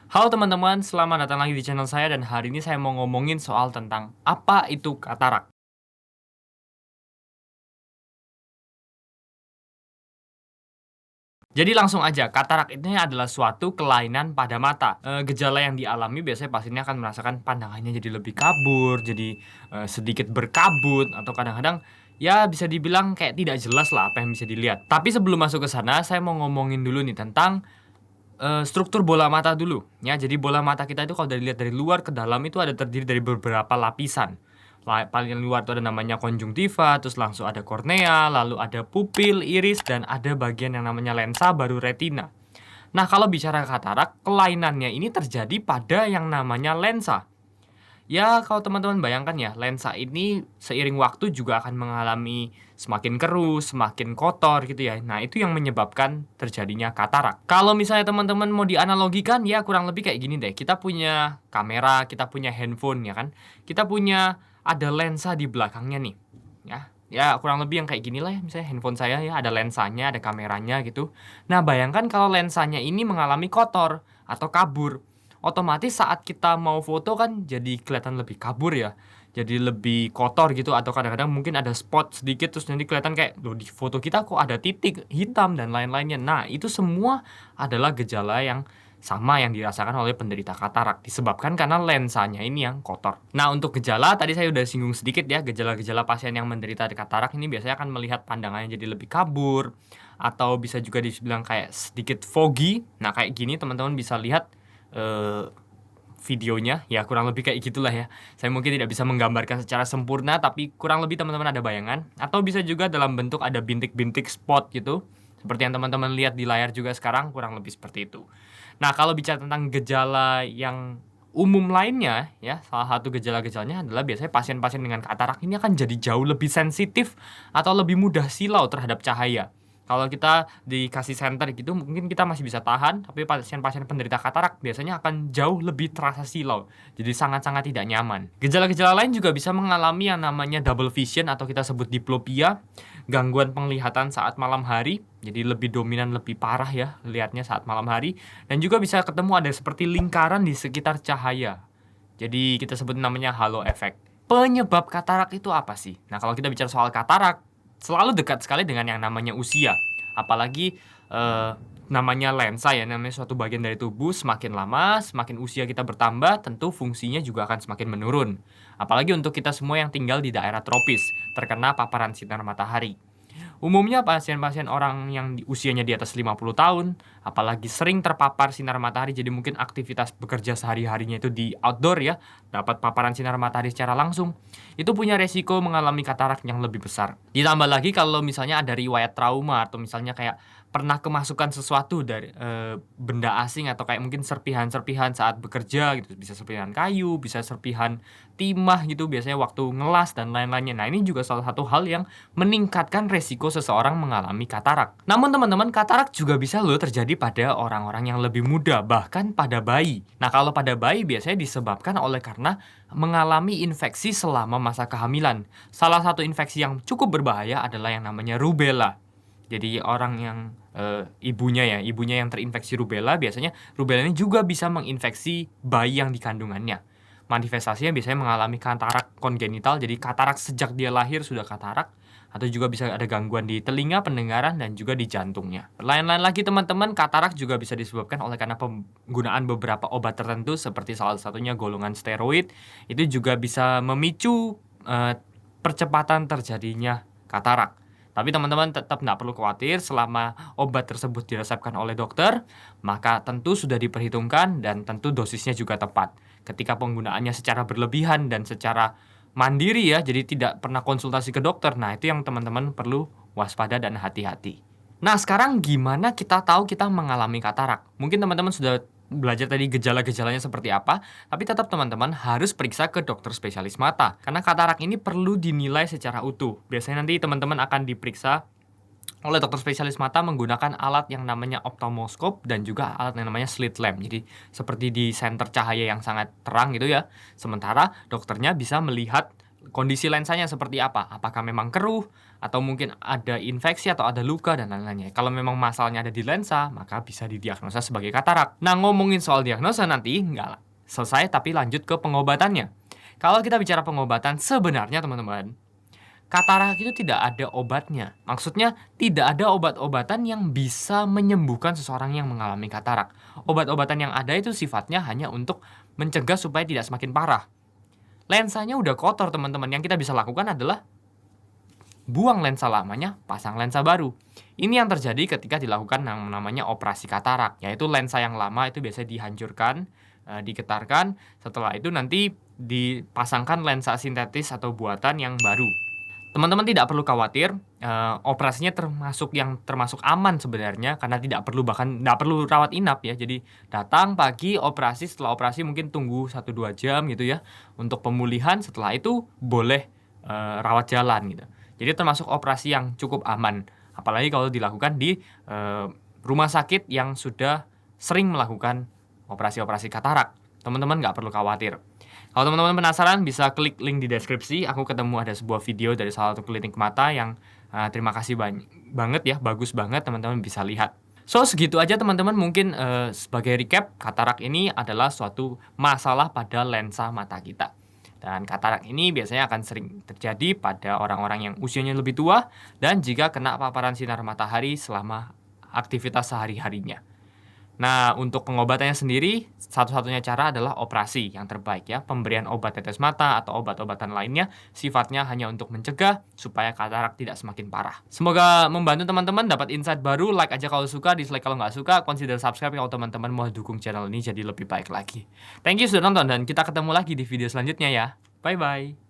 Halo teman-teman, selamat datang lagi di channel saya dan hari ini saya mau ngomongin soal tentang apa itu katarak. Jadi langsung aja, katarak ini adalah suatu kelainan pada mata. Gejala yang dialami biasanya pasiennya akan merasakan pandangannya jadi lebih kabur, jadi sedikit berkabut, atau kadang-kadang ya bisa dibilang kayak tidak jelas lah apa yang bisa dilihat. Tapi sebelum masuk ke sana, saya mau ngomongin dulu nih tentang struktur bola mata dulu, ya. Jadi bola mata kita itu kalau dilihat dari luar ke dalam itu ada terdiri dari beberapa lapisan. Paling luar itu ada namanya konjungtiva, terus langsung ada kornea, lalu ada pupil, iris, dan ada bagian yang namanya lensa, baru retina. Nah, kalau bicara katarak, kelainannya ini terjadi pada yang namanya lensa. Ya, kalau teman-teman bayangkan ya, lensa ini seiring waktu juga akan mengalami semakin keruh, semakin kotor gitu ya. Nah, itu yang menyebabkan terjadinya katarak. Kalau misalnya teman-teman mau dianalogikan, ya kurang lebih kayak gini deh. Kita punya kamera, kita punya handphone ya kan. Kita punya ada lensa di belakangnya nih. Ya, ya kurang lebih yang kayak gini lah ya. Misalnya handphone saya ya ada lensanya, ada kameranya gitu. Nah, bayangkan kalau lensanya ini mengalami kotor atau kabur. Otomatis saat kita mau foto kan jadi kelihatan lebih kabur ya, jadi lebih kotor gitu atau kadang-kadang mungkin ada spot sedikit terus nanti kelihatan kayak, "Loh di foto kita kok ada titik hitam," dan lain-lainnya. Nah, itu semua adalah gejala yang sama yang dirasakan oleh penderita katarak, disebabkan karena lensanya ini yang kotor. Nah, untuk gejala tadi saya udah singgung sedikit ya, gejala-gejala pasien yang menderita katarak ini biasanya akan melihat pandangannya jadi lebih kabur, atau bisa juga dibilang kayak sedikit foggy. Nah, kayak gini teman-teman bisa lihat Eee, videonya, ya kurang lebih kayak gitulah ya. Saya mungkin tidak bisa menggambarkan secara sempurna, tapi kurang lebih teman-teman ada bayangan. Atau bisa juga dalam bentuk ada bintik-bintik spot gitu, seperti yang teman-teman lihat di layar juga sekarang, kurang lebih seperti itu. Nah, kalau bicara tentang gejala yang umum lainnya ya, salah satu gejala-gejalanya adalah biasanya pasien-pasien dengan katarak ini akan jadi jauh lebih sensitif atau lebih mudah silau terhadap cahaya. Kalau kita dikasih senter gitu mungkin kita masih bisa tahan, tapi pasien-pasien penderita katarak biasanya akan jauh lebih terasa silau, jadi sangat-sangat tidak nyaman. Gejala-gejala lain juga bisa mengalami yang namanya double vision atau kita sebut diplopia, gangguan penglihatan saat malam hari, jadi lebih dominan, lebih parah ya lihatnya saat malam hari, dan juga bisa ketemu ada seperti lingkaran di sekitar cahaya. Jadi kita sebut namanya halo effect. Penyebab katarak itu apa sih? Nah, kalau kita bicara soal katarak, selalu dekat sekali dengan yang namanya usia. Apalagi, namanya lensa ya, namanya suatu bagian dari tubuh, semakin lama, semakin usia kita bertambah, tentu fungsinya juga akan semakin menurun. Apalagi untuk kita semua yang tinggal di daerah tropis, terkena paparan sinar matahari. Umumnya pasien-pasien orang yang usianya di atas 50 tahun, apalagi sering terpapar sinar matahari, jadi mungkin aktivitas bekerja sehari-harinya itu di outdoor ya, dapat paparan sinar matahari secara langsung, itu punya resiko mengalami katarak yang lebih besar. Ditambah lagi kalau misalnya ada riwayat trauma atau misalnya kayak pernah kemasukan sesuatu dari, benda asing atau kayak mungkin serpihan-serpihan saat bekerja gitu, bisa serpihan kayu, bisa serpihan timah gitu biasanya waktu ngelas dan lain-lainnya. Nah, ini juga salah satu hal yang meningkatkan resiko seseorang mengalami katarak. Namun teman-teman, katarak juga bisa loh terjadi pada orang-orang yang lebih muda, bahkan pada bayi. Nah, kalau pada bayi biasanya disebabkan oleh karena mengalami infeksi selama masa kehamilan. Salah satu infeksi yang cukup berbahaya adalah yang namanya rubella. Jadi orang yang, ibunya yang terinfeksi rubella, biasanya rubella ini juga bisa menginfeksi bayi yang dikandungannya. Manifestasinya biasanya mengalami katarak kongenital, jadi katarak sejak dia lahir sudah katarak, atau juga bisa ada gangguan di telinga, pendengaran, dan juga di jantungnya. Lain-lain lagi teman-teman, katarak juga bisa disebabkan oleh karena penggunaan beberapa obat tertentu seperti salah satunya golongan steroid, itu juga bisa memicu, percepatan terjadinya katarak. Tapi teman-teman tetap nggak perlu khawatir selama obat tersebut diresepkan oleh dokter, maka tentu sudah diperhitungkan dan tentu dosisnya juga tepat. Ketika penggunaannya secara berlebihan dan secara mandiri ya, jadi tidak pernah konsultasi ke dokter, nah itu yang teman-teman perlu waspada dan hati-hati. Nah, sekarang gimana kita tahu kita mengalami katarak? Mungkin teman-teman sudah belajar tadi gejala-gejalanya seperti apa, tapi tetap teman-teman harus periksa ke dokter spesialis mata. Karena katarak ini perlu dinilai secara utuh. Biasanya nanti teman-teman akan diperiksa oleh dokter spesialis mata menggunakan alat yang namanya optomoskop dan juga alat yang namanya slit lamp. Jadi seperti di senter cahaya yang sangat terang gitu ya. Sementara dokternya bisa melihat kondisi lensanya seperti apa. Apakah memang keruh, atau mungkin ada infeksi, atau ada luka, dan lain-lainnya. Kalau memang masalahnya ada di lensa, maka bisa didiagnosa sebagai katarak. Nah, ngomongin soal diagnosa nanti, nggak selesai, tapi lanjut ke pengobatannya. Kalau kita bicara pengobatan, sebenarnya teman-teman, katarak itu tidak ada obatnya. Maksudnya, tidak ada obat-obatan yang bisa menyembuhkan seseorang yang mengalami katarak. Obat-obatan yang ada itu sifatnya hanya untuk mencegah supaya tidak semakin parah. Lensanya udah kotor, teman-teman. Yang kita bisa lakukan adalah buang lensa lamanya, pasang lensa baru. Ini yang terjadi ketika dilakukan yang namanya operasi katarak, yaitu lensa yang lama itu biasanya dihancurkan, digetarkan. Setelah itu nanti dipasangkan lensa sintetis atau buatan yang baru. Teman-teman tidak perlu khawatir, operasinya termasuk aman sebenarnya, karena tidak perlu rawat inap ya. Jadi datang pagi, operasi, setelah operasi mungkin tunggu 1-2 jam gitu ya, untuk pemulihan. Setelah itu boleh rawat jalan gitu. Jadi termasuk operasi yang cukup aman, apalagi kalau dilakukan di rumah sakit yang sudah sering melakukan operasi-operasi katarak. Teman-teman nggak perlu khawatir. Kalau teman-teman penasaran, bisa klik link di deskripsi. Aku ketemu ada sebuah video dari salah satu klinik mata yang terima kasih banget ya, bagus banget, teman-teman bisa lihat. So, segitu aja teman-teman. Mungkin sebagai recap, katarak ini adalah suatu masalah pada lensa mata kita. Dan katarak ini biasanya akan sering terjadi pada orang-orang yang usianya lebih tua dan jika kena paparan sinar matahari selama aktivitas sehari-harinya. Nah, untuk pengobatannya sendiri, satu-satunya cara adalah operasi yang terbaik ya. Pemberian obat tetes mata atau obat-obatan lainnya sifatnya hanya untuk mencegah supaya katarak tidak semakin parah. Semoga membantu teman-teman dapat insight baru. Like aja kalau suka, dislike kalau nggak suka. Consider subscribe kalau teman-teman mau dukung channel ini jadi lebih baik lagi. Thank you sudah nonton dan kita ketemu lagi di video selanjutnya ya. Bye-bye.